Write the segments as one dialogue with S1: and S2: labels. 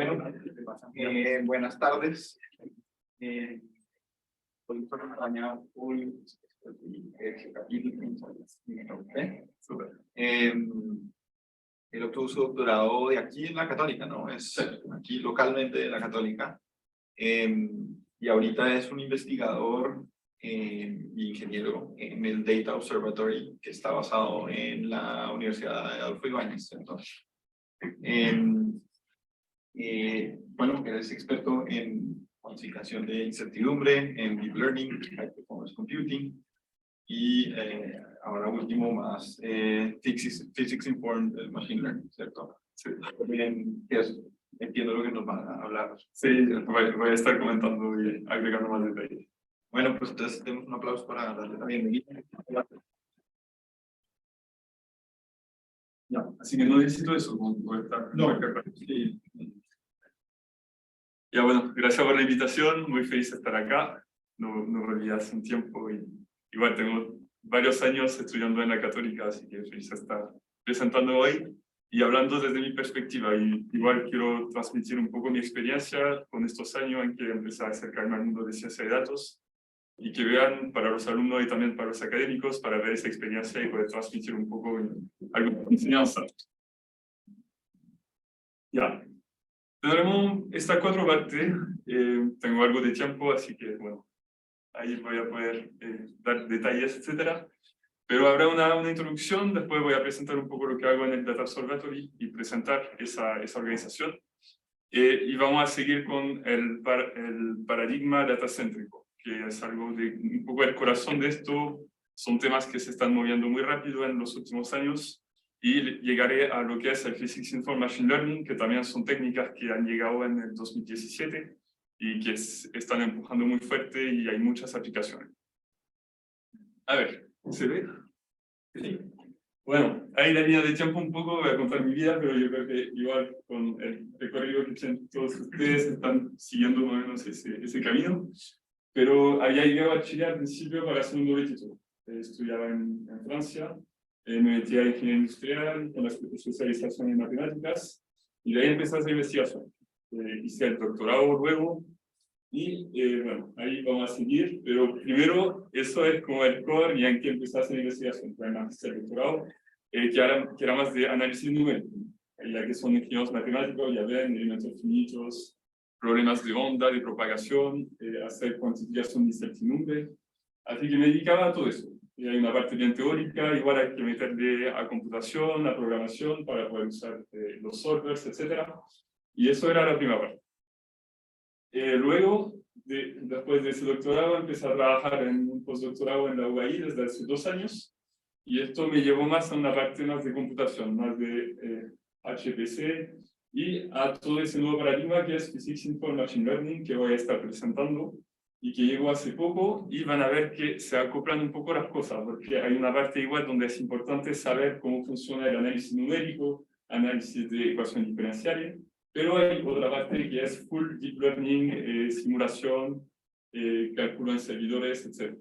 S1: Bueno, buenas tardes. Hoy nos acompaña él obtuvo su doctorado de aquí en la Católica, ¿no? Es aquí localmente de la Católica. Y ahorita es un investigador y ingeniero en el Data Observatory, que está basado en la Universidad de Adolfo Ibáñez. Entonces, bueno, eres experto en cuantificación de incertidumbre, en Deep Learning, High Performance Computing, y ahora último más Physics Informed Machine Learning, ¿cierto? Sí. Bien, entiendo lo que nos van a hablar.
S2: Sí, voy a estar comentando y agregando más detalles.
S1: Bueno, pues entonces demos un aplauso para darle la bienvenida.
S2: Ya, así que no necesito eso, voy a estar.
S1: No.
S2: Sí. Ya, bueno, gracias por la invitación, muy feliz de estar acá. No volví hace un tiempo y igual tengo varios años estudiando en la Católica, así que feliz de estar presentando hoy y hablando desde mi perspectiva. Y igual quiero transmitir un poco mi experiencia con estos años en que empecé a acercarme al mundo de ciencia de datos y que vean para los alumnos y también para los académicos, para ver esa experiencia y poder transmitir un poco algo de enseñanza. Ya. Tenemos esta cuatro partes, tengo algo de tiempo, así que bueno, ahí voy a poder dar detalles, etcétera. Pero habrá una introducción, después voy a presentar un poco lo que hago en el Data Observatory y presentar esa organización. Y vamos a seguir con el paradigma datacéntrico, que es algo de un poco el corazón de esto. Son temas que se están moviendo muy rápido en los últimos años. Y llegaré a lo que es el Physics Informed Machine Learning, que también son técnicas que han llegado en el 2017 y que están empujando muy fuerte y hay muchas aplicaciones. A ver, ¿se ve? Sí. Bueno, ahí la línea de tiempo un poco, voy a contar mi vida, pero yo creo que igual con el recorrido que tienen todos ustedes están siguiendo más o menos ese camino. Pero había llegado a Chile al principio para hacer un doble título. Estudiaba en Francia. Me metí a ingeniería industrial con la especialización en matemáticas y de ahí empecé a hacer investigación. Hice el doctorado luego y bueno, ahí vamos a seguir, pero primero eso es como el core y en que empecé a hacer investigación. Además hice el doctorado que era más de análisis numérico, ya que son ingenieros matemáticos, ya ven, elementos finitos, problemas de onda, de propagación, hacer cuantificación de incertidumbre. Así que me dedicaba a todo eso. Y hay una parte bien teórica, igual hay que meterle a computación, a programación para poder usar los solvers, etc. Y eso era la primera parte. Luego, después de ese doctorado, empecé a trabajar en un postdoctorado en la UAI desde hace 2 años. Y esto me llevó más a una parte más de computación, más de HPC y a todo ese nuevo paradigma que es Physics Informed Machine Learning, que voy a estar presentando y que llegó hace poco, y van a ver que se acoplan un poco las cosas, porque hay una parte igual donde es importante saber cómo funciona el análisis numérico, análisis de ecuaciones diferenciales, pero hay otra parte que es full deep learning, simulación, cálculo en servidores, etc.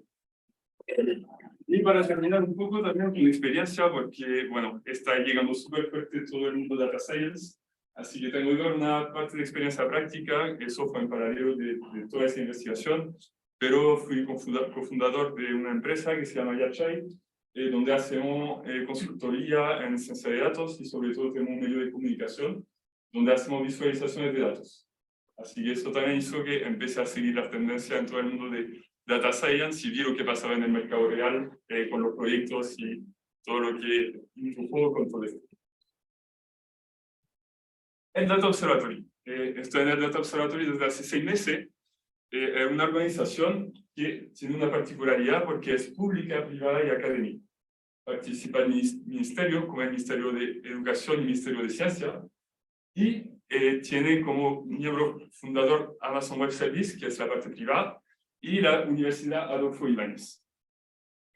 S2: Y para terminar un poco también con mi experiencia, porque bueno, está llegando súper fuerte todo el mundo de Data Science, así que tengo igual una parte de experiencia práctica, eso fue en paralelo de toda esa investigación, pero fui cofundador de una empresa que se llama Yachai, donde hacemos consultoría en ciencia de datos y sobre todo tenemos un medio de comunicación, donde hacemos visualizaciones de datos. Así que eso también hizo que empecé a seguir las tendencias en todo el mundo de Data Science y vi lo que pasaba en el mercado real con los proyectos y todo lo que empujó con todo esto. El Data Observatory. Estoy en el Data Observatory desde hace 6 meses. Es una organización que tiene una particularidad porque es pública, privada y académica. Participa el ministerio, como el Ministerio de Educación y el Ministerio de Ciencia, y tiene como miembro fundador Amazon Web Service, que es la parte privada, y la Universidad Adolfo Ibáñez.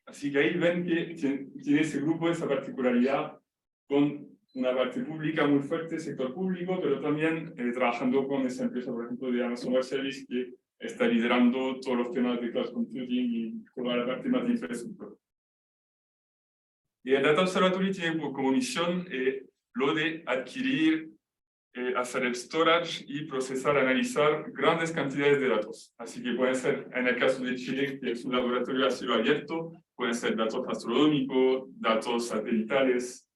S2: Así que ahí ven que tiene ese grupo, esa particularidad, con una parte pública muy fuerte, sector público, pero también trabajando con esa empresa, por ejemplo, de Amazon Web Service, que está liderando todos los temas de cloud computing y toda la parte más de infraestructura. Y el Data Observatory tiene como misión lo de adquirir hacer el storage y procesar, analizar grandes cantidades de datos. Así que pueden ser, en el caso de Chile, que es un laboratorio a cielo abierto, pueden ser datos astronómicos, datos satelitales,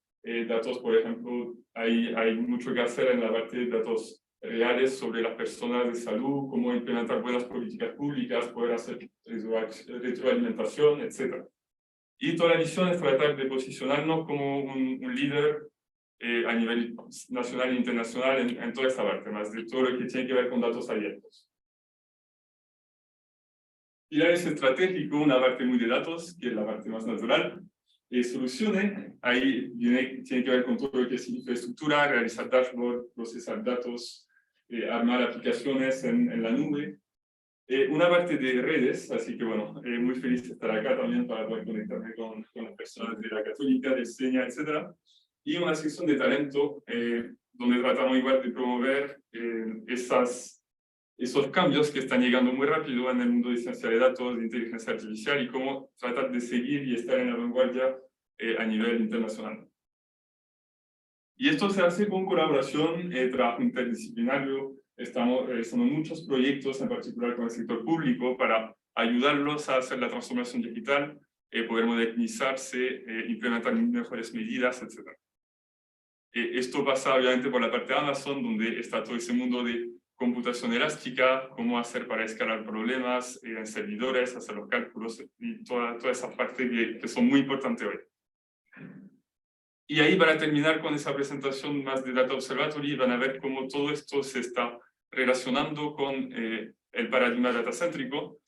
S2: datos, por ejemplo, hay mucho que hacer en la parte de datos reales sobre las personas de salud, cómo implementar buenas políticas públicas, poder hacer retroalimentación, etc. Y toda la misión es tratar de posicionarnos como un líder a nivel nacional e internacional en toda esta parte, más de todo lo que tiene que ver con datos abiertos. Pilares estratégicos, una parte muy de datos, que es la parte más natural. Soluciones, ahí tiene que ver con todo lo que es infraestructura, realizar dashboard, procesar datos, armar aplicaciones en la nube. Una parte de redes, así que bueno, muy feliz de estar acá también para poder conectarme con las personas de la Católica, de SEñA, etc. Y una sección de talento, donde tratamos igual de promover esos cambios que están llegando muy rápido en el mundo de ciencia de datos, de inteligencia artificial, y cómo tratar de seguir y estar en la vanguardia a nivel internacional. Y esto se hace con colaboración, trabajo interdisciplinario. Estamos realizando muchos proyectos, en particular con el sector público, para ayudarlos a hacer la transformación digital, poder modernizarse, implementar mejores medidas, etc. Esto pasa obviamente por la parte de Amazon, donde está todo ese mundo de computación elástica, cómo hacer para escalar problemas en servidores, hacer los cálculos y toda esa parte que son muy importantes hoy. Y ahí, para terminar con esa presentación más de Data Observatory, van a ver cómo todo esto se está relacionando con el paradigma datacéntrico.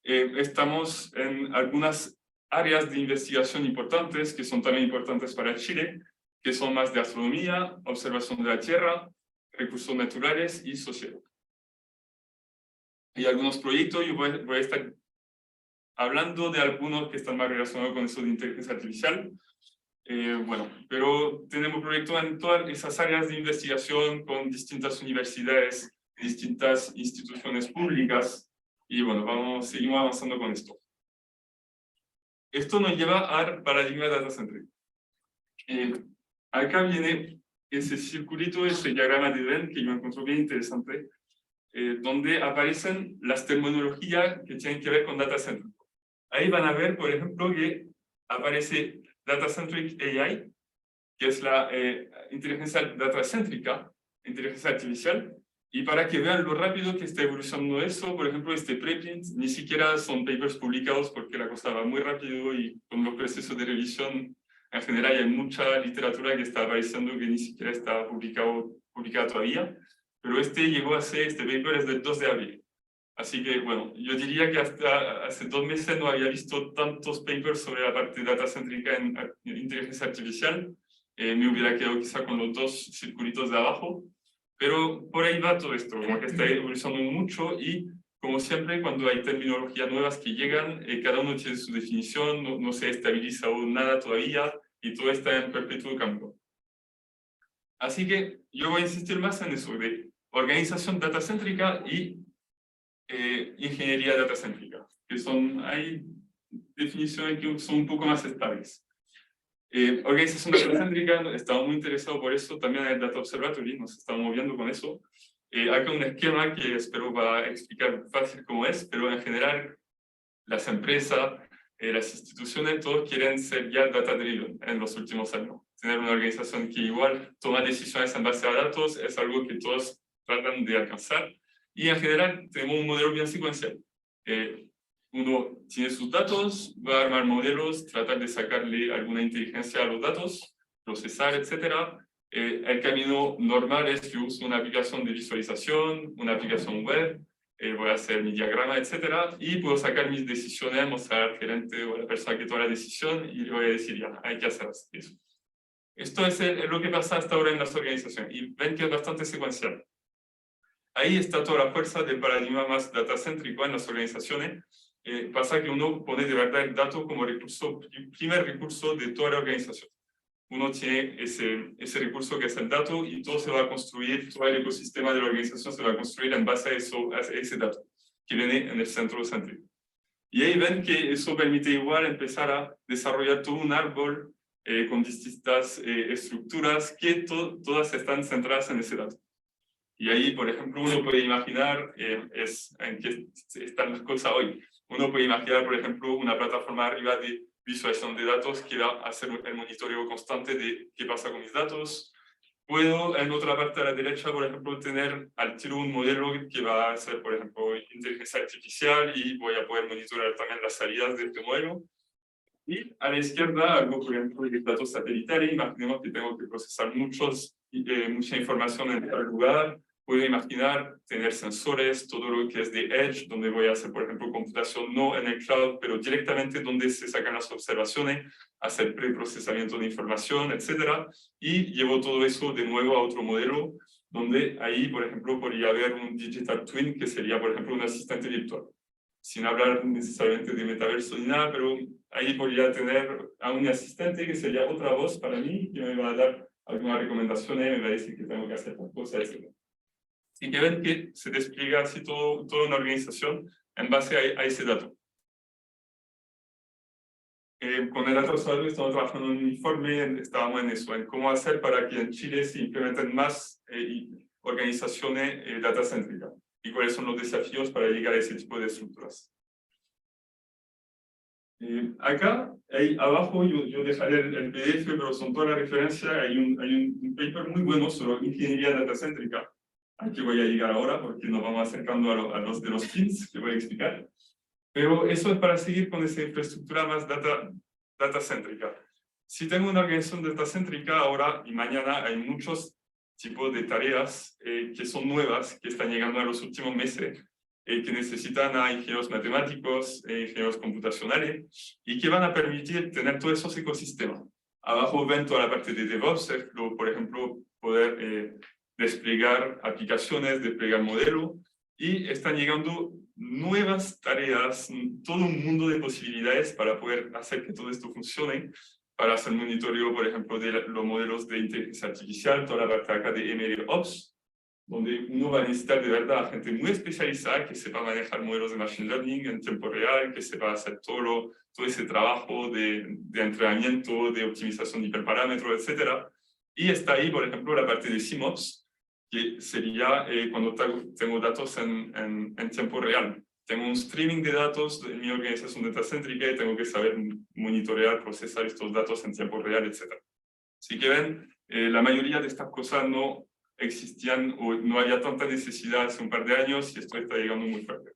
S2: Estamos en algunas áreas de investigación importantes, que son también importantes para Chile, que son más de astronomía, observación de la Tierra, recursos naturales y sociedad. Hay algunos proyectos, yo voy a estar hablando de algunos que están más relacionados con eso de inteligencia artificial. Bueno, pero tenemos proyectos en todas esas áreas de investigación con distintas universidades, distintas instituciones públicas, y bueno, seguimos avanzando con esto. Esto nos lleva al paradigma datacéntrico. Acá viene ese circulito, ese diagrama de Venn que yo encuentro bien interesante, donde aparecen las terminologías que tienen que ver con datacéntrico. Ahí van a ver, por ejemplo, que aparece Data-Centric AI, que es la inteligencia datacéntrica, inteligencia artificial, y para que vean lo rápido que está evolucionando eso, por ejemplo, este preprint, ni siquiera son papers publicados porque la cosa va muy rápido y con los procesos de revisión en general hay mucha literatura que está apareciendo que ni siquiera está publicada todavía, pero este paper es del 2 de abril. Así que, bueno, yo diría que hasta hace 2 meses no había visto tantos papers sobre la parte datacéntrica en inteligencia artificial. Me hubiera quedado quizá con los 2 circulitos de abajo, pero por ahí va todo esto, como que está evolucionando mucho y, como siempre, cuando hay terminologías nuevas que llegan, cada uno tiene su definición, no se estabiliza nada todavía y todo está en perpetuo cambio. Así que yo voy a insistir más en eso, de organización datacéntrica y ingeniería datacéntrica, que hay definiciones que son un poco más estables. Organización datacéntrica, estamos muy interesados por eso, también en el Data Observatory, nos estamos moviendo con eso. Acá un esquema que espero va a explicar fácil cómo es, pero en general las empresas, las instituciones, todos quieren ser ya data-driven en los últimos años. Tener una organización que igual toma decisiones en base a datos es algo que todos tratan de alcanzar. Y en general tenemos un modelo bien secuencial. Uno tiene sus datos, va a armar modelos, tratar de sacarle alguna inteligencia a los datos, procesar, etc. El camino normal es que uso una aplicación de visualización, una aplicación web, voy a hacer mi diagrama, etc. Y puedo sacar mis decisiones, mostrar al gerente o a la persona que toma la decisión y le voy a decir, ya, hay que hacer eso. Esto es lo que pasa hasta ahora en las organizaciones y ven que es bastante secuencial. Ahí está toda la fuerza del paradigma más datacéntrico en las organizaciones. Pasa que uno pone de verdad el dato como primer recurso de toda la organización. Uno tiene ese recurso que es el dato y todo se va a construir, todo el ecosistema de la organización se va a construir en base a ese dato que viene en el centro céntrico. Y ahí ven que eso permite igual empezar a desarrollar todo un árbol con distintas estructuras que todas están centradas en ese dato. Y ahí, por ejemplo, uno puede imaginar, en qué están las cosas hoy. Uno puede imaginar, por ejemplo, una plataforma arriba de visualización de datos que va a hacer el monitoreo constante de qué pasa con mis datos. Puedo, en otra parte a la derecha, por ejemplo, tener al tiro un modelo que va a hacer, por ejemplo, inteligencia artificial y voy a poder monitorear también las salidas de este modelo. Y a la izquierda, algo, por ejemplo, de datos satelitales. Imaginemos que tengo que procesar mucha información en tal lugar. Puedo imaginar tener sensores, todo lo que es de Edge, donde voy a hacer, por ejemplo, computación no en el cloud, pero directamente donde se sacan las observaciones, hacer preprocesamiento de información, etc. Y llevo todo eso de nuevo a otro modelo, donde ahí, por ejemplo, podría haber un digital twin, que sería, por ejemplo, un asistente virtual. Sin hablar necesariamente de metaverso ni nada, pero ahí podría tener a un asistente que sería otra voz para mí, que me va a dar algunas recomendaciones, me va a decir que tengo que hacer tal cosa, etc. Y que ven que se despliega así toda una organización en base a ese dato. Con el dato salud estamos trabajando en un informe, estábamos en eso, en cómo hacer para que en Chile se implementen más organizaciones datacéntricas y cuáles son los desafíos para llegar a ese tipo de estructuras. Acá, ahí abajo, yo dejaré el PDF, pero son todas las referencias. Hay un paper muy bueno sobre ingeniería datacéntrica, al que voy a llegar ahora porque nos vamos acercando a los de los pins que voy a explicar. Pero eso es para seguir con esa infraestructura más datacéntrica. Si tengo una organización datacéntrica, ahora y mañana hay muchos tipos de tareas que son nuevas, que están llegando en los últimos meses, que necesitan a ingenieros matemáticos, ingenieros computacionales, y que van a permitir tener todos esos ecosistemas. Abajo ven toda la parte de DevOps, por ejemplo, poder desplegar aplicaciones, desplegar modelos, y están llegando nuevas tareas, todo un mundo de posibilidades para poder hacer que todo esto funcione, para hacer monitoreo, por ejemplo, de los modelos de inteligencia artificial, toda la parte acá de MLOps, donde uno va a necesitar de verdad a gente muy especializada que sepa manejar modelos de machine learning en tiempo real, que sepa hacer todo ese trabajo de entrenamiento, de optimización de hiperparámetros, etc. Y está ahí, por ejemplo, la parte de CMOps, que sería cuando tengo datos en tiempo real. Tengo un streaming de datos en mi organización datacéntrica y tengo que saber monitorear, procesar estos datos en tiempo real, etc. Así que ven, la mayoría de estas cosas no existían o no había tanta necesidad hace un par de años y esto está llegando muy fuerte.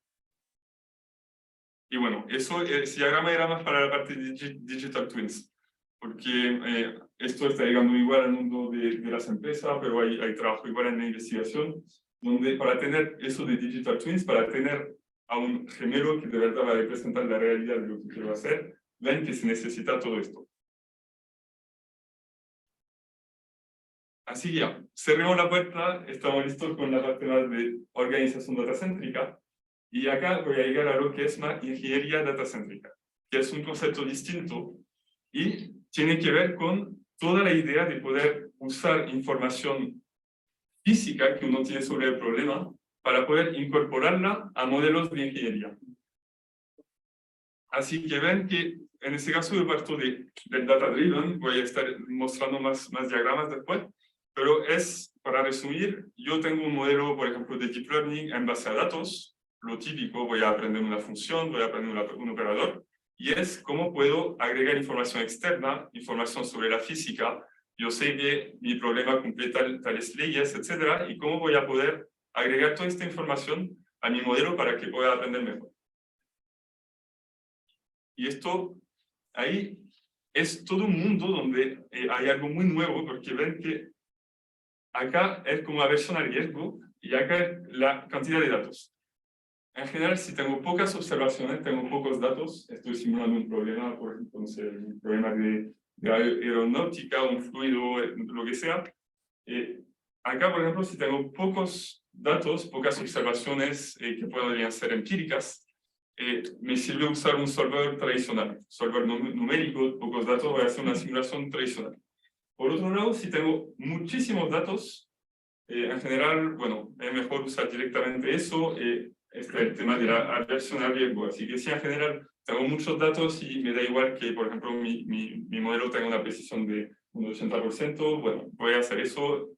S2: Y bueno, ese diagrama era más para la parte de Digital Twins, porque esto está llegando igual al mundo de las empresas, pero hay trabajo igual en la investigación, donde para tener eso de Digital Twins, para tener a un gemelo que de verdad va a representar la realidad de lo que quiero hacer, ven que se necesita todo esto. Así que ya, cerremos la puerta, estamos listos con la parte más de organización datacéntrica, y acá voy a llegar a lo que es más ingeniería datacéntrica, que es un concepto distinto y tiene que ver con toda la idea de poder usar información física que uno tiene sobre el problema para poder incorporarla a modelos de ingeniería. Así que ven que en este caso yo parto del data driven, voy a estar mostrando más diagramas después, pero para resumir, yo tengo un modelo, por ejemplo, de deep learning en base a datos. Lo típico, voy a aprender una función, voy a aprender un operador, y es cómo puedo agregar información externa, información sobre la física. Yo sé que mi problema cumple tales leyes, etcétera, y cómo voy a poder agregar toda esta información a mi modelo para que pueda aprender mejor. Y esto, ahí, es todo un mundo donde hay algo muy nuevo, porque ven que acá es como la versión a riesgo y acá es la cantidad de datos. En general, si tengo pocas observaciones, tengo pocos datos, estoy simulando un problema, por ejemplo, no sé, un problema de aeronáutica, un fluido, lo que sea. Acá, por ejemplo, si tengo pocos datos, pocas observaciones que podrían ser empíricas, me sirve usar un solver tradicional, solver numérico, pocos datos, voy a hacer una simulación tradicional. Por otro lado, si tengo muchísimos datos, en general, bueno, es mejor usar directamente eso. Este es el tema de la aversión al riesgo. Así que si en general tengo muchos datos y me da igual que, por ejemplo, mi modelo tenga una precisión de un 80%, bueno, voy a hacer eso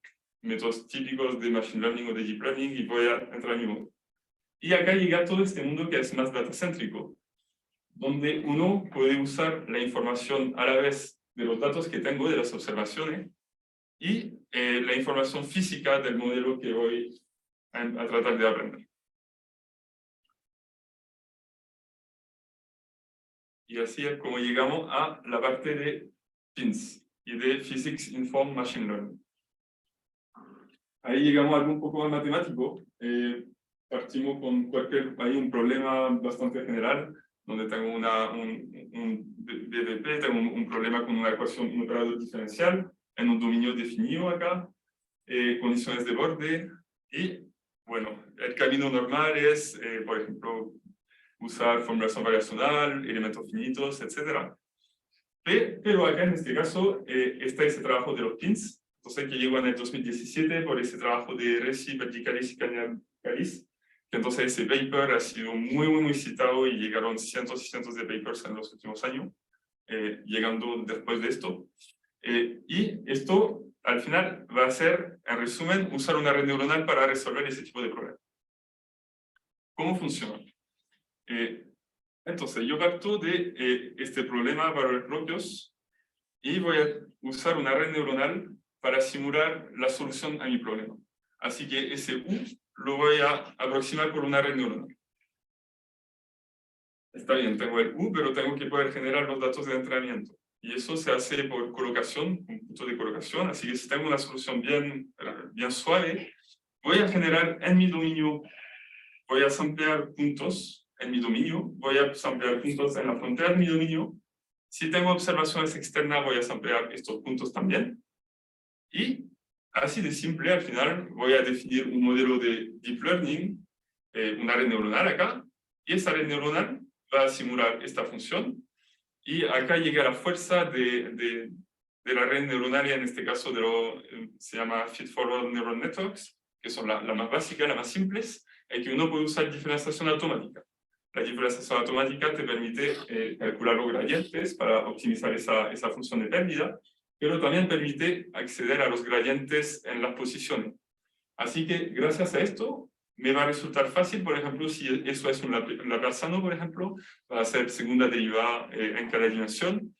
S2: métodos típicos de Machine Learning o de Deep Learning y voy a entrar en mi mundo. Y acá llega todo este mundo que es más datacéntrico, donde uno puede usar la información a la vez de los datos que tengo de las observaciones y la información física del modelo que voy a tratar de aprender. Y así es como llegamos a la parte de PINS y de Physics Informed Machine Learning. Ahí llegamos a algo un poco más matemático. Partimos con hay un problema bastante general, donde tengo un BVP, tengo un problema con una ecuación, un operador diferencial, en un dominio definido acá, condiciones de borde, y bueno, el camino normal es, por ejemplo, usar formulación variacional, elementos finitos, etc. Pero acá en este caso está ese trabajo de los PINS, entonces que llegó en el 2017 por ese trabajo de Resi, Verticalis y Caniacalis, que entonces ese paper ha sido muy citado y llegaron cientos y cientos de papers en los últimos años, llegando después de esto. Y esto al final va a ser, en resumen, usar una red neuronal para resolver ese tipo de problemas. ¿Cómo funciona? Entonces, yo parto de este problema de valores propios y voy a usar una red neuronal para simular la solución a mi problema. Así que ese U lo voy a aproximar por una red neuronal. Está bien, tengo el U, pero tengo que poder generar los datos de entrenamiento. Y eso se hace por colocación, un punto de colocación. Así que si tengo una solución bien suave, voy a generar en mi dominio, voy a samplear puntos en mi dominio, voy a samplear puntos en la frontera de mi dominio. Si tengo observaciones externas, voy a samplear estos puntos también. Y así de simple, al final voy a definir un modelo de Deep Learning, una red neuronal acá, y esa red neuronal va a simular esta función. Y acá llega la fuerza de la red neuronal, y en este caso se llama Feed-Forward Neural Networks, que son la más básica, la más simples, y que uno puede usar diferenciación automática. La diferenciación automática te permite calcular los gradientes para optimizar esa función de pérdida, pero también permite acceder a los gradientes en las posiciones. Así que gracias a esto me va a resultar fácil, por ejemplo, si eso es un Laplaciano, por ejemplo, para hacer segunda derivada en cada dimensión,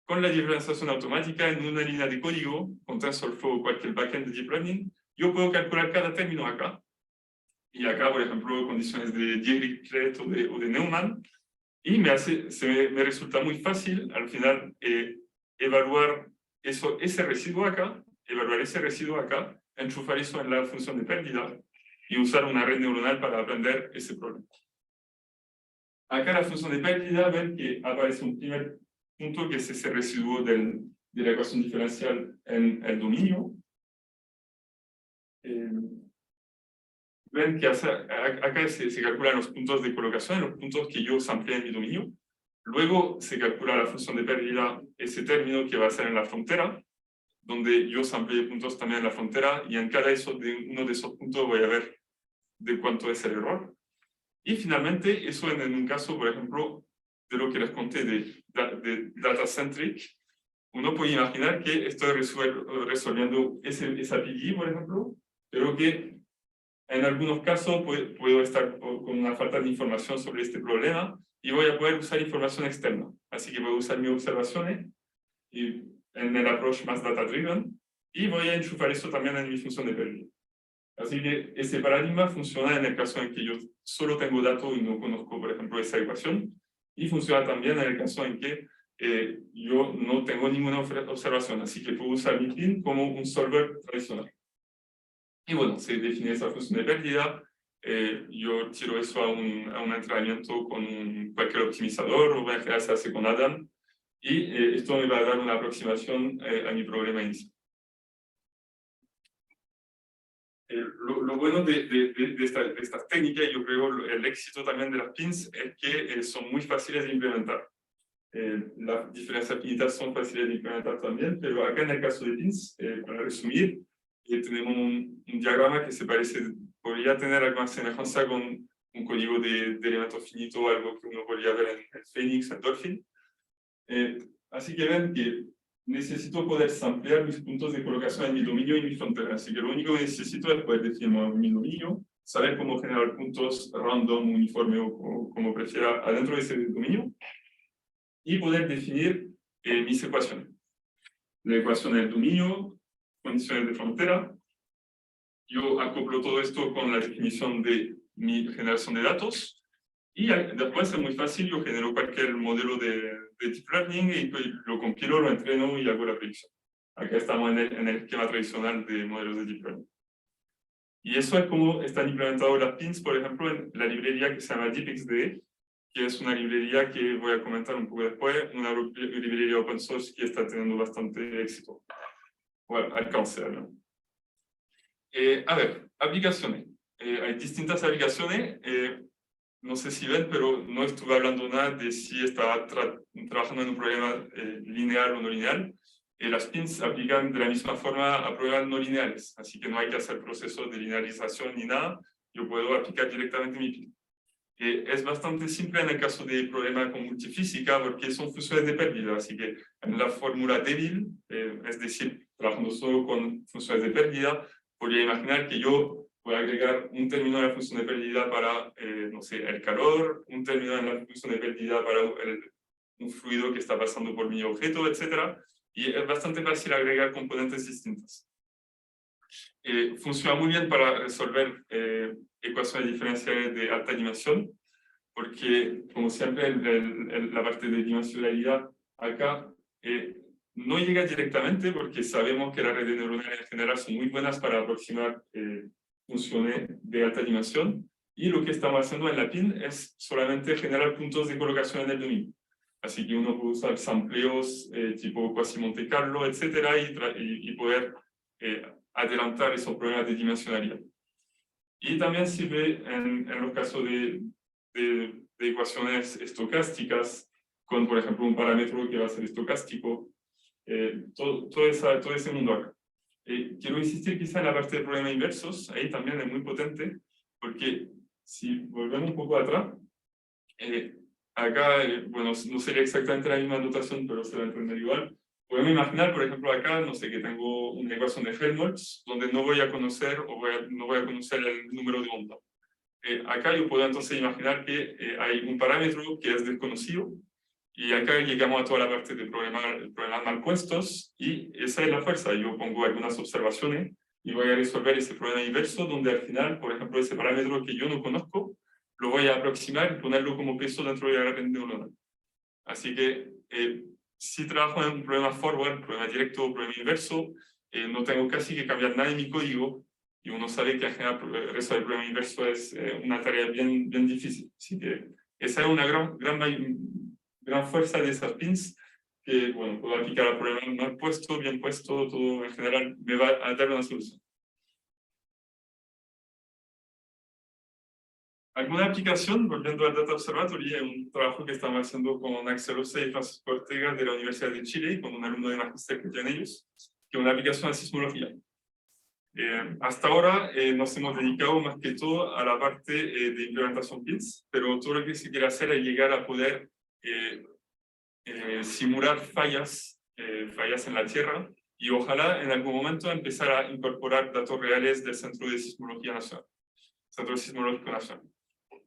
S2: con la diferenciación automática en una línea de código, con TensorFlow o cualquier backend de Deep Learning, yo puedo calcular cada término acá. Y acá, por ejemplo, condiciones de Dirichlet o de Neumann, y me resulta muy fácil, al final, evaluar ese residuo acá, enchufar eso en la función de pérdida, y usar una red neuronal para aprender ese problema. Acá la función de pérdida, ven que aparece un primer punto, que es ese residuo de la ecuación diferencial en el dominio. Ven que acá se calculan los puntos de colocación, los puntos que yo sampleé en mi dominio. Luego se calcula la función de pérdida, ese término que va a ser en la frontera, donde yo sampleé puntos también en la frontera, y en cada uno de esos puntos voy a ver de cuánto es el error. Y finalmente, eso en un caso, por ejemplo, de lo que les conté de data-centric, uno puede imaginar que estoy resolviendo esa PDE, por ejemplo, pero que en algunos casos puedo estar con una falta de información sobre este problema y voy a poder usar información externa. Así que voy a usar mis observaciones y en el approach más data-driven, y voy a enchufar eso también en mi función de pérdida. Así que ese paradigma funciona en el caso en que yo solo tengo datos y no conozco, por ejemplo, esa ecuación, y funciona también en el caso en que yo no tengo ninguna observación, así que puedo usar mi PIN como un solver tradicional. Y bueno, se define esa función de pérdida, yo tiro eso a un entrenamiento con cualquier optimizador, o en general se hace con Adam, y esto me va a dar una aproximación a mi problema inicial. Lo bueno de estas técnicas, yo creo el éxito también de las PINs, es que son muy fáciles de implementar. Las diferencias finitas son fáciles de implementar también, pero acá en el caso de PINs, para resumir, tenemos un diagrama que podría tener alguna semejanza con un código de elementos finitos, o algo que uno podría ver en Phoenix, en Dolphin. Así que ven que necesito poder samplear mis puntos de colocación en mi dominio y mi frontera. Así que lo único que necesito es poder definir mi dominio, saber cómo generar puntos random, uniforme o como prefiera adentro de ese dominio y poder definir mis ecuaciones. La ecuación del dominio, condiciones de frontera. Yo acoplo todo esto con la definición de mi generación de datos y después es muy fácil, yo genero cualquier modelo de Deep Learning y lo compilo, lo entreno y hago la predicción. Acá estamos en el esquema tradicional de modelos de Deep Learning. Y eso es como están implementados las pins, por ejemplo, en la librería que se llama DeepXD, que es una librería que voy a comentar un poco después, una librería open source que está teniendo bastante éxito, o alcance, ¿no? A ver, aplicaciones. Hay distintas aplicaciones. No sé si ven, pero no estuve hablando nada de si estaba trabajando en un problema lineal o no lineal. Las pins se aplican de la misma forma a problemas no lineales, así que no hay que hacer procesos de linealización ni nada. Yo puedo aplicar directamente mi pin. Es bastante simple en el caso de problemas con multifísica porque son funciones de pérdida, así que en la fórmula débil, es decir, trabajando solo con funciones de pérdida, podría imaginar que yo voy a agregar un término en la función de pérdida para, no sé, el calor, un término en la función de pérdida para un fluido que está pasando por mi objeto, etc. Y es bastante fácil agregar componentes distintas. Funciona muy bien para resolver ecuaciones diferenciales de alta dimensión, porque, como siempre, la parte de dimensionalidad acá no llega directamente, porque sabemos que las redes neuronales en general son muy buenas para aproximar funciones de alta dimensión, y lo que estamos haciendo en la PIN es solamente generar puntos de colocación en el dominio. Así que uno puede usar sampleos tipo Quasi Monte Carlo, etcétera, y poder adelantar esos problemas de dimensionalidad. Y también sirve en los casos de ecuaciones estocásticas, con, por ejemplo, un parámetro que va a ser estocástico, todo ese mundo acá. Quiero insistir quizá en la parte de problemas inversos, ahí también es muy potente, porque si volvemos un poco atrás, acá, bueno, no sería exactamente la misma notación, pero se va a entender igual. Podemos imaginar, por ejemplo, acá, no sé, que tengo una ecuación de Helmholtz, donde no voy a conocer, no voy a conocer el número de onda. Acá yo puedo entonces imaginar que hay un parámetro que es desconocido, y acá llegamos a toda la parte de problemas mal puestos, y esa es la fuerza. Yo pongo algunas observaciones y voy a resolver ese problema inverso, donde al final, por ejemplo, ese parámetro que yo no conozco, lo voy a aproximar y ponerlo como peso dentro de la red neuronal. Así que si trabajo en un problema forward, problema directo o problema inverso, no tengo casi que cambiar nada en mi código, y uno sabe que al final resolver el problema inverso es una tarea bien difícil. Así que esa es una gran fuerza de esas pins, que bueno, puedo aplicar a problemas mal puesto, bien puesto, todo en general me va a dar una solución. ¿Alguna aplicación? Volviendo al Data Observatory, es un trabajo que estamos haciendo con Axel Ossa y Francisco Ortega de la Universidad de Chile, y con un alumno de magíster que tienen ellos, que es una aplicación de sismología. Hasta ahora nos hemos dedicado más que todo a la parte de implementación PINs, pero todo lo que se quiere hacer es llegar a poder simular fallas en la Tierra, y ojalá en algún momento empezar a incorporar datos reales del Centro de Sismología Nacional, Centro Sismológico Nacional.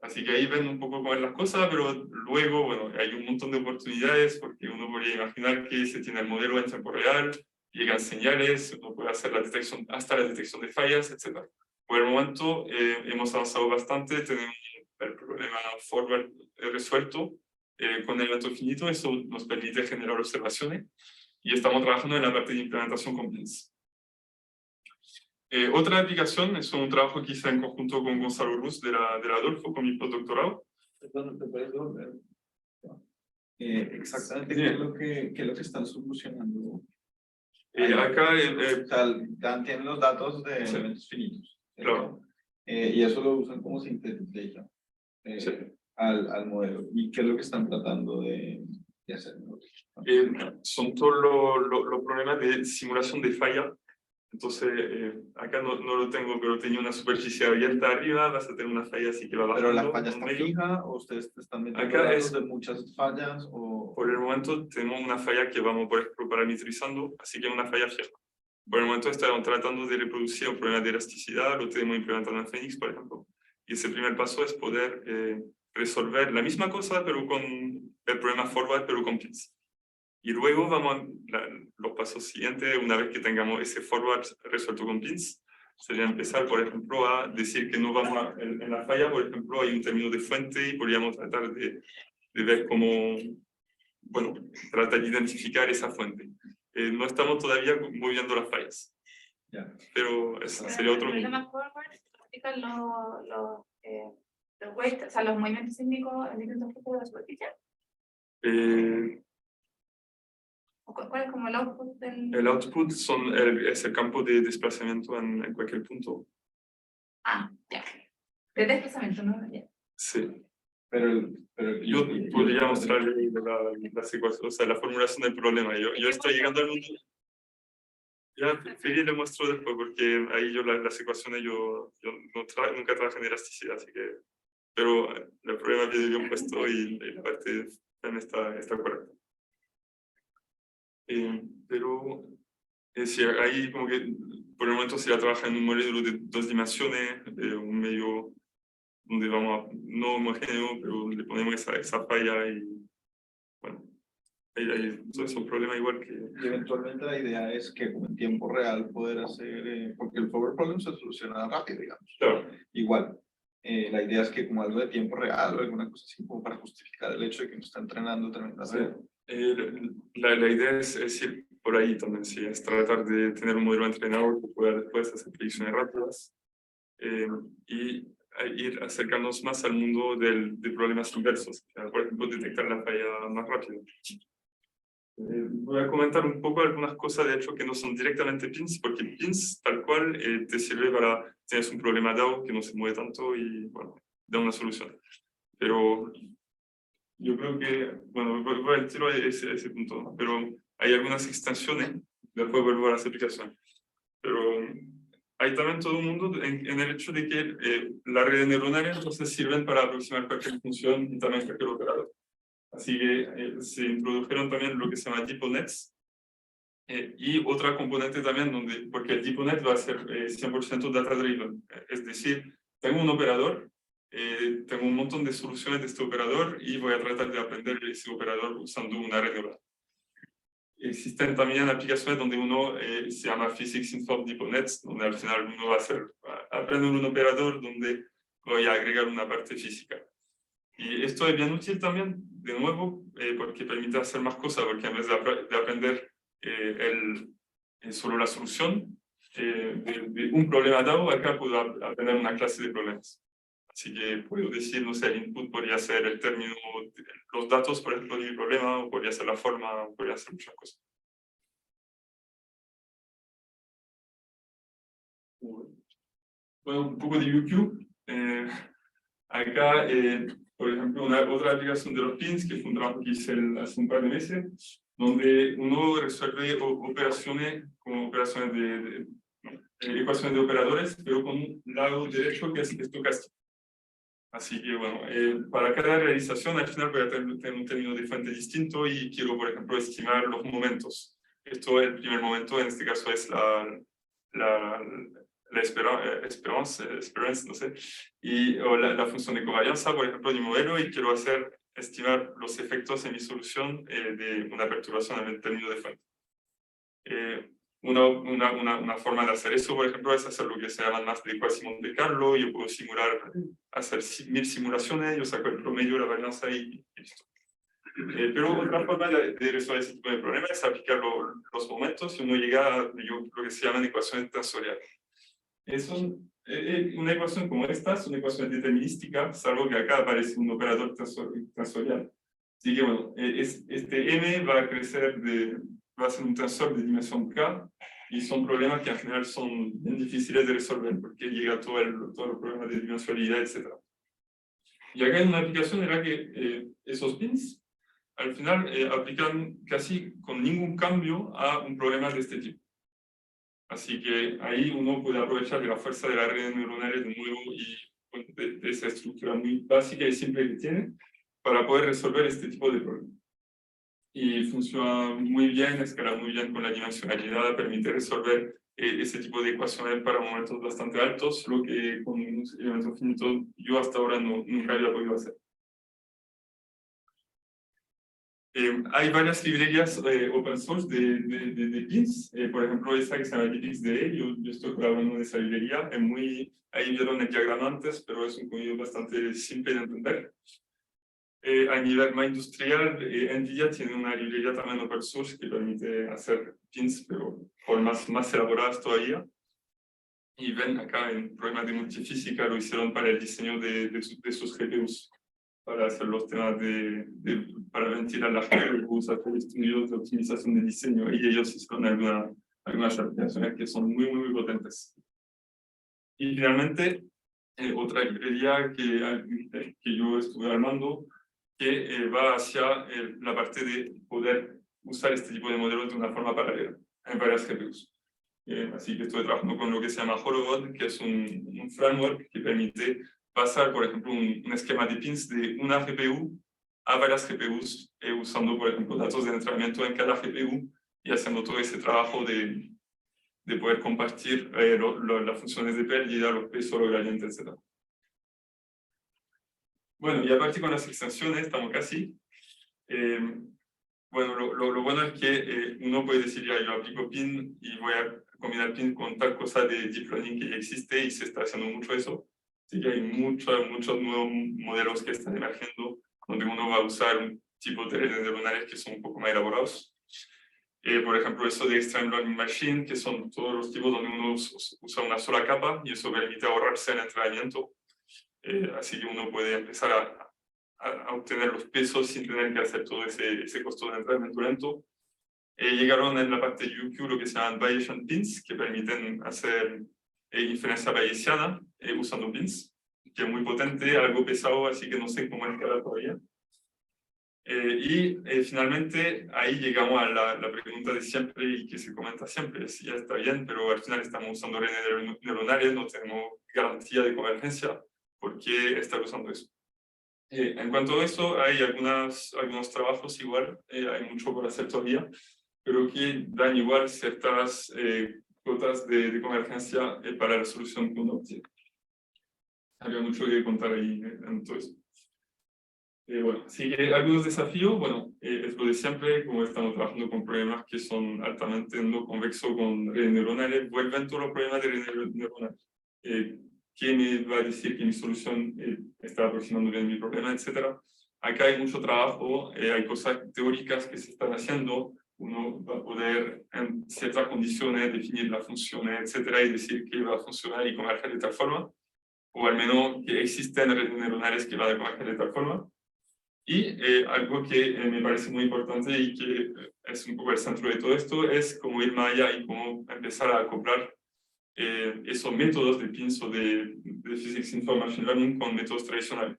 S2: Así que ahí ven un poco cómo es las cosas, pero luego, bueno, hay un montón de oportunidades, porque uno podría imaginar que se tiene el modelo en tiempo real, llegan señales, uno puede hacer la detección, hasta la detección de fallas, etc. Por el momento hemos avanzado bastante, tenemos el problema forward resuelto con el evento finito, eso nos permite generar observaciones, y estamos trabajando en la parte de implementación con PINs. Otra aplicación es un trabajo que hice en conjunto con Gonzalo Ruz de la Adolfo, con mi postdoctorado.
S1: Perdón, ¿te puedes volver? Exactamente qué es lo que están solucionando.
S2: Acá
S1: o sea, tienen los datos de elementos finitos.
S2: Claro.
S1: Y eso lo usan como sintetization al modelo. ¿Y qué es lo que están tratando de hacer?
S2: Son todos los problemas de simulación de falla Entonces, acá no lo tengo, pero tenía una superficie abierta arriba, vas a tener una falla así que va bajando.
S1: ¿Pero la falla
S2: en
S1: está
S2: medio.
S1: fija o ustedes están metiendo
S2: Acá
S1: datos de muchas fallas? O...
S2: Por el momento tenemos una falla que vamos, por ejemplo, parametrizando, así que es una falla fija. Por el momento estamos tratando de reproducir un problema de elasticidad, lo tenemos implementado en Phoenix, por ejemplo. Y ese primer paso es poder resolver la misma cosa, pero con el problema forward, pero con pins. Y luego vamos a los pasos siguientes, una vez que tengamos ese forward resuelto con pins, sería empezar, por ejemplo, a decir que no vamos a, en la falla, por ejemplo, hay un término de fuente y podríamos tratar de ver cómo, bueno, tratar de identificar esa fuente. No estamos todavía moviendo las fallas, pero ese sería otro.
S3: El problema forward explica los weights, o sea, los movimientos sísmicos en distintos puntos de la superficie. ¿Cuál es como el output del...?
S2: El output es el campo de desplazamiento en cualquier punto.
S3: Ah, ya. De desplazamiento, ¿no? Ya.
S2: Sí.
S1: Pero
S2: Yo podría mostrarle las ecuaciones, o sea, la formulación del problema. Yo estoy llegando al mundo. Ya, Feli le muestro después, porque ahí yo las ecuaciones yo nunca trabajé en elasticidad, así que... Pero el problema viene bien puesto y la parte también está correcta. Pero sí, ahí como que por el momento se ya trabaja en un modelo de 2 dimensiones, un medio donde vamos a, no homogéneo, pero le ponemos esa falla y bueno, ahí es un problema igual que...
S1: Y eventualmente la idea es que como en tiempo real poder hacer, porque el forward problem se soluciona rápido, digamos.
S2: Claro.
S1: Igual, la idea es que como algo de tiempo real o alguna cosa así, como para justificar el hecho de que nos está entrenando tremendamente.
S2: La idea es ir por ahí también, sí, es tratar de tener un modelo entrenado que pueda después hacer predicciones rápidas y ir acercarnos más al mundo de problemas inversos, por ejemplo, detectar la falla más rápido. Voy a comentar un poco algunas cosas, de hecho, que no son directamente pins, porque pins, tal cual, te sirve para, tienes un problema DAO que no se mueve tanto y, bueno, da una solución. Pero yo creo que, bueno, voy al tiro a ese punto, ¿no? Pero hay algunas extensiones, después vuelvo a las aplicaciones. Pero hay también todo un mundo en el hecho de que las redes neuronales entonces sirven para aproximar cualquier función y también cualquier operador. Así que se introdujeron también lo que se llama DeepNets y otra componente también, porque el DeepNet va a ser 100% data-driven. Es decir, tengo un operador, tengo un montón de soluciones de este operador y voy a tratar de aprender ese operador usando una red neural. Existen también aplicaciones donde uno se llama Physics Informed DeepNets, donde al final uno va a aprender un operador donde voy a agregar una parte física. Y esto es bien útil también, de nuevo, porque permite hacer más cosas, porque en vez de aprender solo la solución de un problema dado, acá puedo aprender una clase de problemas. Así que puedo decir, no sé, el input podría ser el término, los datos, por ejemplo, de mi problema, o podría ser la forma, o podría ser muchas cosas. Bueno, un poco de YouTube. Acá, por ejemplo, otra aplicación de los pins, que fue un trabajo que hice hace un par de meses, donde uno resuelve operaciones como operaciones ecuaciones de operadores, pero con un lado derecho que es estocástico. Así que, bueno, para cada realización, al final voy a tener un término de fuente distinto y quiero, por ejemplo, estimar los momentos. Esto es el primer momento, en este caso es la esperanza, no sé, o la función de covarianza, por ejemplo, de mi modelo, y quiero estimar los efectos en mi solución de una perturbación en el término de fuente. Una forma de hacer eso, por ejemplo, es hacer lo que se llama más de ecuación Monte Carlo. Yo puedo hacer 1000 simulaciones, yo saco el promedio, la varianza y listo. Pero otra forma de resolver ese tipo de problemas es aplicar los momentos y uno llega a lo que se llaman ecuaciones tensoriales. Una ecuación como esta es una ecuación determinística, salvo que acá aparece un operador tensorial. Así que bueno, este m va a crecer va a ser un tensor de dimensión k, y son problemas que al final son bien difíciles de resolver porque llega todos los problemas de dimensionalidad, etc. Y acá hay una aplicación en la que esos pins al final aplican casi con ningún cambio a un problema de este tipo. Así que ahí uno puede aprovechar de la fuerza de las redes neuronales de nuevo y bueno, de esa estructura muy básica y simple que tiene para poder resolver este tipo de problemas. Y funciona muy bien, escala muy bien con la dimensionalidad, permite resolver ese tipo de ecuaciones para momentos bastante altos, lo que con unos elementos finitos yo hasta ahora nunca había podido hacer. Hay varias librerías open source de pins, por ejemplo esta que se llama DPXDE, yo estoy colaborando en esa librería, ahí vieron el diagrama antes, pero es un código bastante simple de entender. A nivel más industrial, NVIDIA tiene una librería también open source que permite hacer pins, pero por más elaboradas todavía. Y ven acá en problemas de multifísica lo hicieron para el diseño de sus GPUs, para hacer los temas para ventilar las GPUs, hacer estudios de optimización de diseño, y ellos hicieron algunas aplicaciones que son muy potentes. Y finalmente, otra librería que yo estuve armando, que va hacia la parte de poder usar este tipo de modelos de una forma paralela en varias GPUs. Así que estoy trabajando con lo que se llama Horobot, que es un framework que permite pasar, por ejemplo, un esquema de pins de una GPU a varias GPUs, usando, por ejemplo, datos de entrenamiento en cada GPU y haciendo todo ese trabajo de poder compartir las funciones de pérdida, los pesos, los gradientes, etc. Bueno, y aparte con las extensiones, estamos casi. Bueno, lo bueno es que uno puede decir, ya, yo aplico PIN y voy a combinar PIN con tal cosa de Deep Learning que ya existe y se está haciendo mucho eso. Así que hay muchos nuevos modelos que están emergiendo donde uno va a usar un tipo de redes neuronales que son un poco más elaborados. Por ejemplo, eso de Extreme Learning Machine, que son todos los tipos donde uno usa una sola capa y eso permite ahorrarse el entrenamiento. Así que uno puede empezar a obtener los pesos sin tener que hacer todo ese costo de entrenamiento lento. Llegaron en la parte de UQ lo que se llaman Bayesian Pins, que permiten hacer inferencia bayesiana usando pins, que es muy potente, algo pesado, así que no sé cómo escalar todavía. Finalmente ahí llegamos a la pregunta de siempre y que se comenta siempre, si ya está bien, pero al final estamos usando redes neuronales, no tenemos garantía de convergencia, ¿por qué estar usando eso? En cuanto a eso, hay algunos trabajos igual, hay mucho por hacer todavía, pero que dan igual ciertas cuotas de convergencia para la solución que uno obtiene. Había mucho que contar ahí en todo eso. Bueno, así que algunos desafíos, bueno, es lo de siempre, como estamos trabajando con problemas que son altamente no convexos con redes neuronales, vuelven todos los problemas de redes neuronales. ¿Quién me va a decir que mi solución está aproximando bien mi problema, etcétera? Acá hay mucho trabajo, hay cosas teóricas que se están haciendo, uno va a poder en ciertas condiciones definir las funciones, etcétera, y decir que va a funcionar y converger de tal forma, o al menos que existen redes neuronales que van a converger de tal forma. Y algo que me parece muy importante y que es un poco el centro de todo esto es cómo ir más allá y cómo empezar a acoplar esos métodos de pins o de Physics Informed Machine Learning con métodos tradicionales.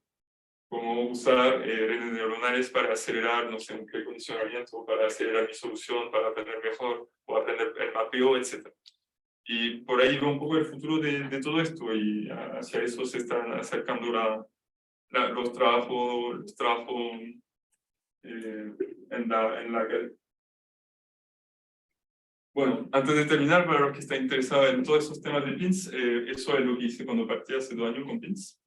S2: Cómo usar redes neuronales para acelerar, no sé, un precondicionamiento, para acelerar mi solución, para aprender mejor, o aprender el mapeo, etc. Y por ahí va un poco el futuro de todo esto y hacia eso se están acercando los trabajos en la que... Bueno, antes de terminar, para los que están interesados en todos esos temas de pins, eso es lo que hice cuando partí hace 2 años con pins.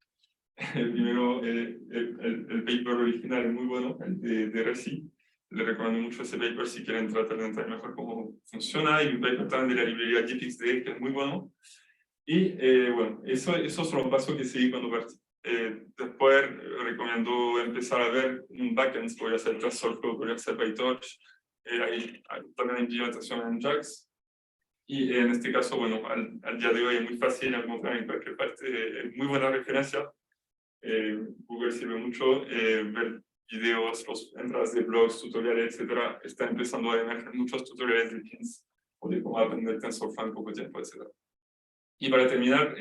S2: Primero, el paper original es muy bueno, el de Resi. Le recomiendo mucho ese paper si quieren tratar de entender mejor cómo funciona. Y un paper también de la librería DPXDE, que es muy bueno. Y bueno, esos son los pasos que seguí cuando partí. Después recomiendo empezar a ver un backend, podría ser TensorFlow, podría ser PyTorch, hay también hay implementación en JAX, y en este caso, bueno, al día de hoy es muy fácil encontrar en cualquier parte muy buena referencia. Google sirve mucho, ver videos, entradas de blogs, tutoriales, etcétera. Está empezando a emerger muchos tutoriales de pins o de cómo aprender TensorFlow en poco tiempo, etcétera. Y para terminar,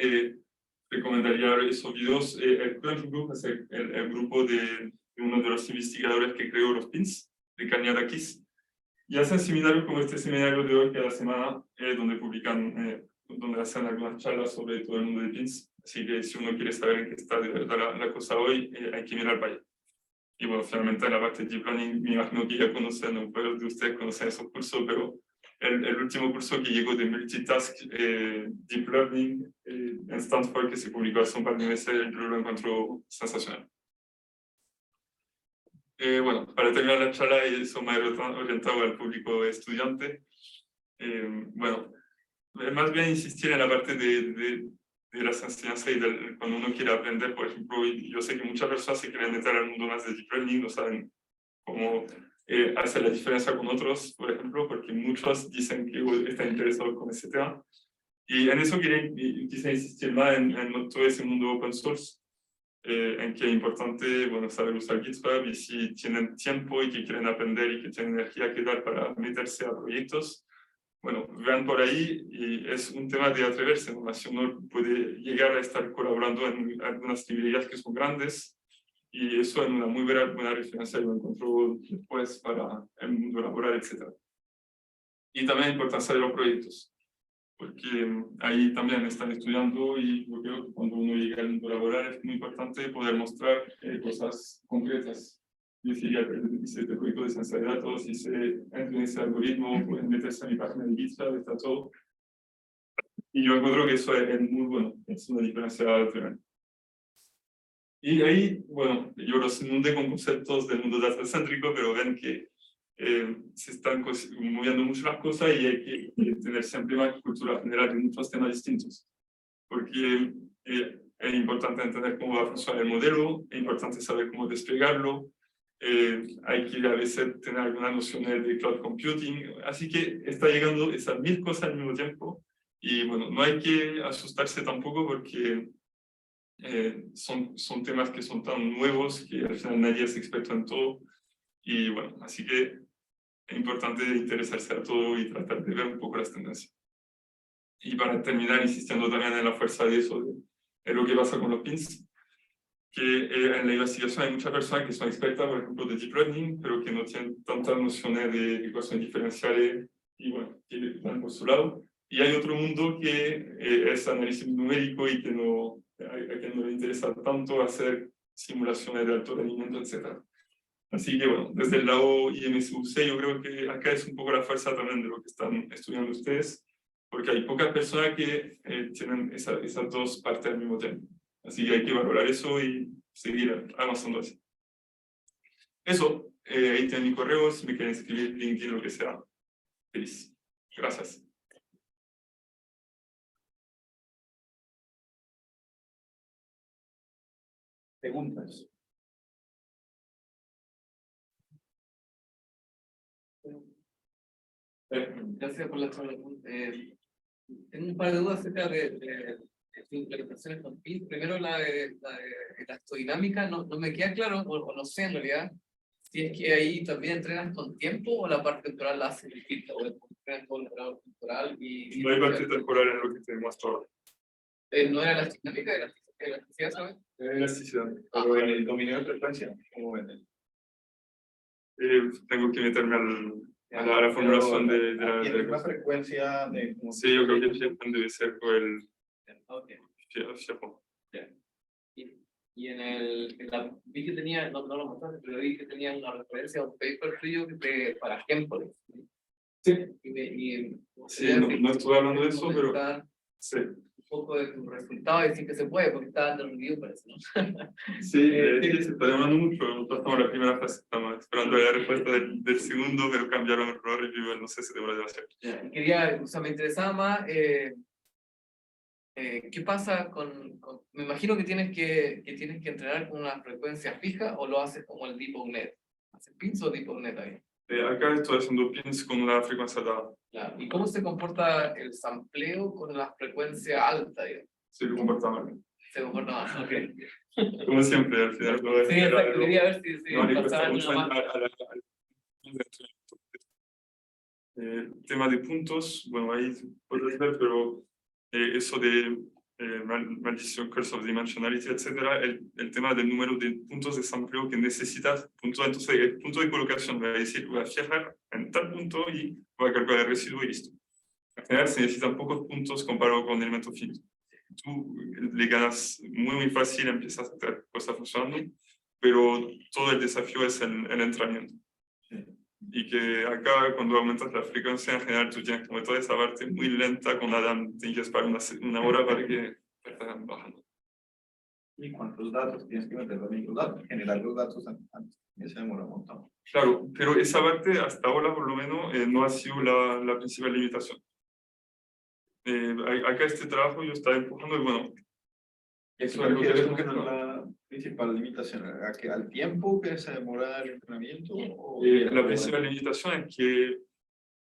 S2: recomendaría esos videos. El Crunch Group es el grupo de uno de los investigadores que creó los pins, de Kaniadakis. Y hacen seminarios como este seminario de hoy cada semana, donde publican, donde hacen algunas charlas sobre todo el mundo de pins. Así que si uno quiere saber en qué está de verdad la cosa hoy, hay que mirar para allá. Y bueno, finalmente en la parte de Deep Learning, me imagino que ya conocen, no varios de ustedes conocen esos cursos, pero el último curso que llegó de Multitask Deep Learning en Stanford, que se publicó hace un par de meses, yo lo encuentro sensacional. Bueno, para terminar la charla, y eso más orientado al público estudiante, bueno, más bien insistir en la parte de las enseñanzas y cuando uno quiere aprender, por ejemplo, y yo sé que muchas personas se quieren meter al mundo más de Deep Learning, no saben cómo hacer la diferencia con otros, por ejemplo, porque muchos dicen que están interesados con ese tema. Y en eso quise insistir más en todo ese mundo open source, en que es importante, bueno, saber usar GitHub, y si tienen tiempo y que quieren aprender y que tienen energía que dar para meterse a proyectos, bueno, vean por ahí, y es un tema de atreverse, ¿no? Si uno puede llegar a estar colaborando en algunas librerías que son grandes, y eso en una muy buena referencia yo encuentro después para el mundo laboral, etc. Y también la importancia de los proyectos, porque ahí también están estudiando, y yo creo que cuando uno llega al mundo laboral es muy importante poder mostrar cosas concretas. Yo decía que hice este proyecto de ciencia de datos, hice en ese algoritmo, pueden meterse a mi página de GitHub, está todo. Y yo encuentro que eso es muy bueno, es una diferencia tremenda. Y ahí, bueno, yo los inundé con conceptos del mundo datacéntrico, pero ven que se están moviendo mucho las cosas, y hay que tener siempre una cultura general de muchos temas distintos. Porque es importante entender cómo va a funcionar el modelo, es importante saber cómo desplegarlo, hay que a veces tener algunas nociones de cloud computing, así que está llegando esas 1000 cosas al mismo tiempo, y bueno, no hay que asustarse tampoco, porque son temas que son tan nuevos que al final nadie es experto en todo, y bueno, así que es importante interesarse a todo y tratar de ver un poco las tendencias. Y para terminar, insistiendo también en la fuerza de eso, de lo que pasa con los pins, que en la investigación hay muchas personas que son expertas, por ejemplo, de Deep Learning, pero que no tienen tantas nociones de ecuaciones diferenciales, y bueno, que van por su lado. Y hay otro mundo que es análisis numérico, y que a quien no le interesa tanto hacer simulaciones de alto rendimiento, etc. Así que bueno, desde el lado IMSUC yo creo que acá es un poco la fuerza también de lo que están estudiando ustedes, porque hay pocas personas que tienen esas dos partes al mismo tiempo. Así que hay que valorar eso y seguir avanzando así. Eso, ahí tienen mi correo, si me quieren escribir, LinkedIn, lo que sea. Feliz. Gracias.
S1: Preguntas.
S4: Gracias por la charla. Tengo un par de dudas acerca de implementaciones con PIN. Primero, la de elastodinámica, no me queda claro, o no sé en realidad, si es que ahí también entrenas con tiempo o la parte temporal la haces distinta, o entrenas con el operador temporal y...
S2: No hay parte temporal en lo que te muestro.
S4: ¿No era elastodinámica? ¿Elasticidad, sabes?
S2: Elasticidad.
S1: Pero en el dominio de frecuencia, ¿cómo ven?
S2: Tengo que meterme a la formulación de
S1: la frecuencia de...
S2: Sí, yo creo que el debe ser por el...
S4: Ok.
S2: Fijo.
S4: Y vi que tenía, no lo mostraste, pero vi que tenía una referencia a un paper tuyo para Hempel.
S2: Sí.
S4: Sí,
S2: no estuve hablando de eso, pero... Sí.
S4: Un poco de tus resultados y decir que se puede, porque está dando review, parece, ¿no?
S2: Sí, se está demorando mucho. Nosotros estamos en la primera fase, estamos esperando la respuesta del segundo, pero cambiaron el review, no sé si demora demasiado.
S4: Y quería, o sea, me interesaba más, ¿qué pasa me imagino que tienes que entrenar con una frecuencia fija, o lo haces como el DeepNet? ¿Haces pins o DeepNet ahí?
S2: Acá estoy haciendo pins con una frecuencia dada.
S4: Claro. ¿Y cómo se comporta el sampleo con la frecuencia alta, digamos?
S2: Se comporta mal.
S4: Se comporta mal, ok.
S2: Como siempre, al final todo es...
S4: Sí, exacto, quería ver si
S2: no, le
S4: pasaba
S2: cuesta
S4: alguna
S2: mucho tema de puntos, bueno, ahí puedes ver, pero eso de maldición, curse of dimensionality, etcétera, el tema del número de puntos de sampleo que necesitas, entonces el punto de colocación va a decir, voy a fijar en tal punto y voy a calcular el residuo y listo. Al final se necesitan pocos puntos comparado con el elemento finito. Tú le ganas muy fácil, empiezas a hacer cosas funcionando, pero todo el desafío es el entrenamiento. Y que acá, cuando aumentas la frecuencia, en general, tú tienes como toda esa parte muy lenta, con Adam tienes que esperar una hora para que vayan bajando.
S1: ¿Y cuántos datos tienes que meter también los datos? Generar los datos antes. Eso demora un montón.
S2: Claro, pero esa parte, hasta ahora por lo menos, no ha sido la principal limitación. Acá este trabajo yo estaba empujando y bueno,
S1: Eso es lo que no es la principal limitación, al tiempo que se demora el entrenamiento.
S2: La principal limitación es que,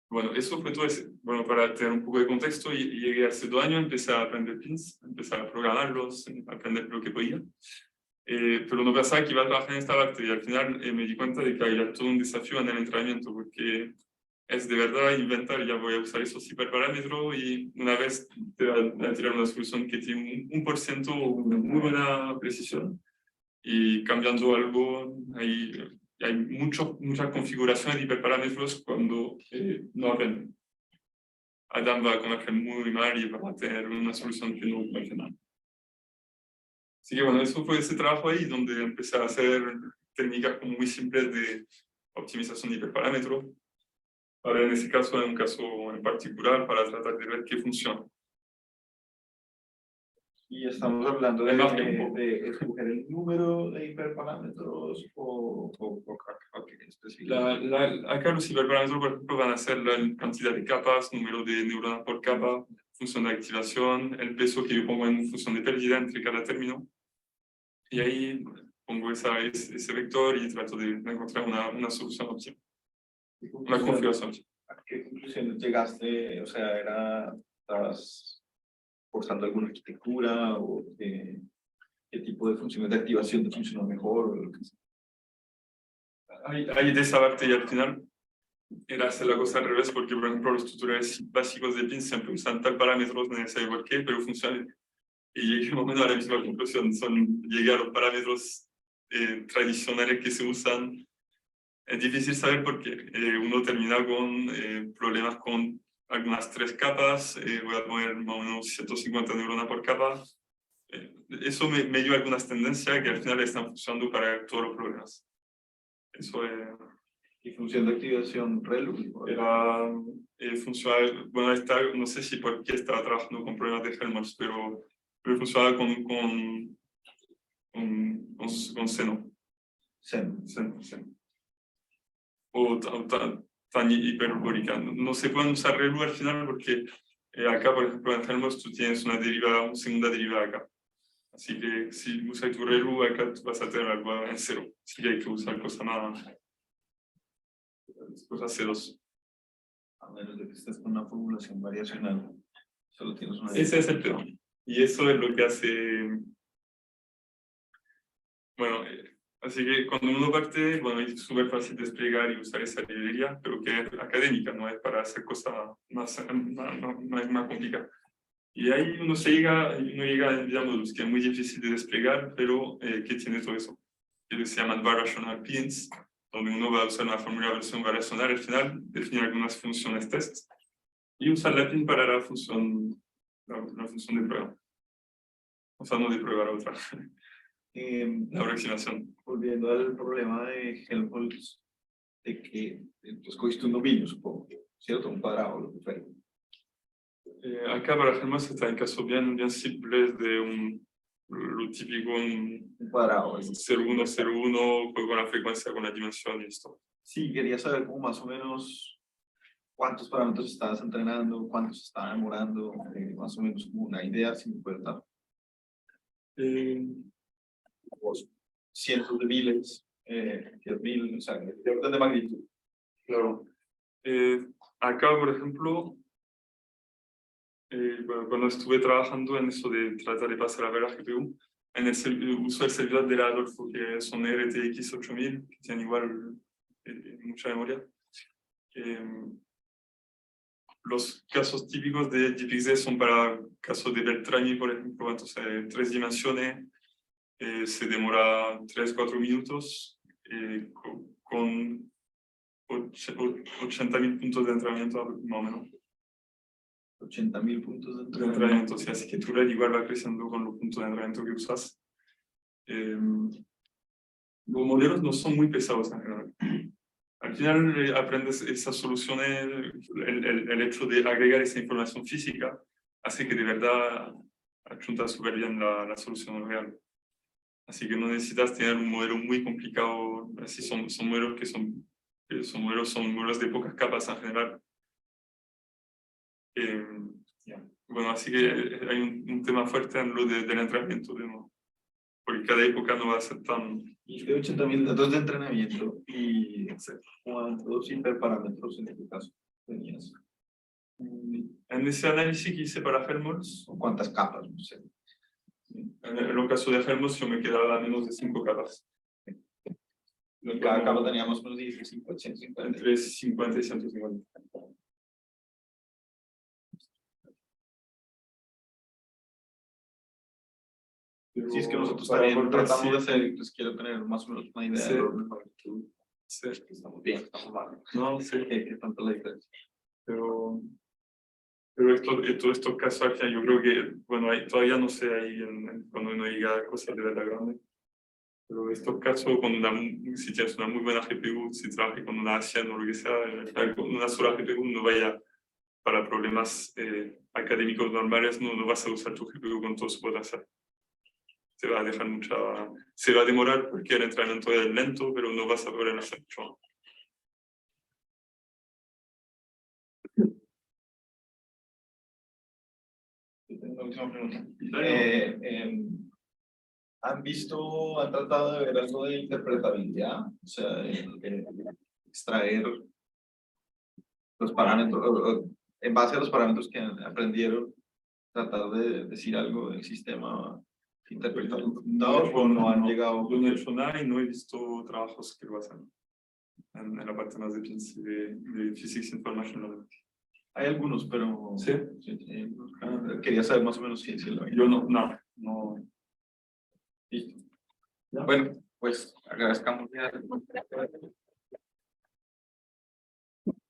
S2: bueno, eso fue todo ese, bueno, para tener un poco de contexto, y llegué hace 2 años, empecé a aprender pins, empecé a programarlos, a aprender lo que podía, pero no pensaba que iba a trabajar en esta parte, y al final me di cuenta de que había todo un desafío en el entrenamiento, porque es de verdad inventar, ya voy a usar esos hiperparámetros y una vez te va a tirar una solución que tiene un por ciento, una muy buena precisión, y cambiando algo, hay muchas configuraciones de hiperparámetros cuando no aprenden. Adam va a conocer muy mal y va a tener una solución que no va a tener. Así que bueno, eso fue ese trabajo ahí donde empecé a hacer técnicas como muy simples de optimización de hiperparámetros. Ahora, en ese caso, en un caso en particular, para tratar de ver qué funciona.
S1: Y estamos hablando de escoger el número de hiperparámetros o qué específico.
S2: Acá los hiperparámetros, por ejemplo, van a ser la cantidad de capas, número de neuronas por capa, función de activación, el peso que yo pongo en función de pérdida entre cada término. Y ahí pongo ese vector y trato de encontrar una solución óptima. Una configuración óptima.
S1: ¿A qué conclusión llegaste? O sea, ¿estabas forzando alguna arquitectura o qué tipo de funciones de activación te funcionó mejor? O lo que sea?
S2: Hay de esa parte y al final era hacer la cosa al revés, porque por ejemplo los tutoriales básicos de PIN siempre usan tal parámetros, no sé por qué, pero funciona. Y llegué un momento a la misma conclusión, llegué a los parámetros tradicionales que se usan. Es difícil saber por qué. Uno termina con problemas con algunas 3 capas, voy a poner más o menos 150 neuronas por capa. Eso me dio algunas tendencias que al final están funcionando para todos los problemas. Eso
S1: ¿Y función de activación ReLU?
S2: era funcional, bueno, no sé si por qué estaba trabajando con problemas de Helmholtz, pero funcionaba con seno. Seno. O tan hiperbórica. No se pueden usar ReLU al final porque acá, por ejemplo, en Helmholtz tú tienes una segunda derivada acá. Así que si usas tu ReLU acá tú vas a tener algo en cero. Así que hay que usar cosas C2.
S1: A menos de que estés con una formulación variacional. Solo tienes una.
S2: Ese es el tema. Y eso es lo que hace. Bueno, así que cuando uno parte, bueno, es súper fácil desplegar y usar esa librería, pero que es académica, no es para hacer cosas más complicadas. Y ahí uno llega en Modulus, que es muy difícil de desplegar, pero que tiene todo eso. Que se llaman variational pins, donde uno va a usar una fórmula de versión variacional al final, definir algunas funciones test, y usar la pin para la función de prueba. O sea, no de prueba, la otra. La aproximación.
S1: Volviendo al problema de Helmholtz, de que pues, cogiste un dominio, supongo, ¿cierto? Un cuadrado, lo que fuera.
S2: Acá para Helmholtz está en casos bien simples de lo típico, un
S1: cuadrado.
S2: 0,1,0,1, juego con la frecuencia, con la dimensión y esto.
S1: Sí, quería saber cómo más o menos cuántos parámetros estabas entrenando, cuántos estaba demorando, más o menos como una idea, si me puedes dar. Cientos de miles, 10.000, o sea, de orden de magnitud.
S2: Claro. Acá, por ejemplo, cuando estuve trabajando en eso de tratar de pasar a ver la GPU, uso el servidor de la Adolfo, que son RTX 8000, que tienen igual mucha memoria. los casos típicos de GPXD son para casos de Beltrami, por ejemplo, entonces 3 dimensiones, se demora 3-4 minutos, con 80.000 puntos de entrenamiento más o menos.
S1: 80.000 puntos de
S2: De
S1: entrenamiento.
S2: entrenamiento, o sea, así que tu red igual va creciendo con los puntos de entrenamiento que usas. Los modelos no son muy pesados en general. Al final aprendes esas soluciones, el hecho de agregar esa información física hace que de verdad achuntas súper bien la solución real. Así que no necesitas tener un modelo muy complicado, así son modelos que son modelos de pocas capas en general. Bueno, así que hay un tema fuerte en lo del entrenamiento, de nuevo, porque cada época no va a ser tan...
S1: Y de 80.000 datos de entrenamiento y ¿cuántos hiperparámetros en este caso tenías?
S2: En ese análisis que hice para Helmholtz,
S1: ¿O cuántas capas? No sé.
S2: en el caso de Helmholtz yo me quedaba a menos de 5 capas.
S1: En cada capa teníamos unos 150.
S2: Entre 50 y 150.
S1: Si es que nosotros
S2: Para
S1: también
S2: volver,
S1: tratamos
S2: sí,
S1: de hacer, pues quiero tener más o menos una idea
S2: Sí.
S1: de orden de magnitud.
S2: sí,
S1: Estamos bien, estamos mal.
S2: no sé,
S1: ¿Qué tanto la diferencia?
S2: pero todos estos casos aquí, yo creo que, bueno, todavía no sé ahí cuando uno llega a cosas de verdad grandes, pero estos casos, si tienes una muy buena GPU, si trabajas con una A100 o lo que sea, con una sola GPU no vaya para problemas académicos normales, no vas a usar tu GPU con todo su potencial. Te va a dejar se va a demorar porque el entrenamiento es lento, pero no vas a poder hacer mucho.
S1: Tengo una última pregunta.
S2: Dale.
S1: Han tratado de ver algo de interpretabilidad? O sea, extraer los parámetros, en base a los parámetros que aprendieron, tratar de decir algo del sistema interpretado o no han llegado.
S2: Yo no he hecho nada y no he visto trabajos que lo hacen en la parte más de Physics Information Knowledge.
S1: Hay algunos, pero
S2: ¿Sí?
S1: Quería saber más o menos si lo hay.
S2: Yo no.
S1: Listo. Bueno, pues agradezcamos ya.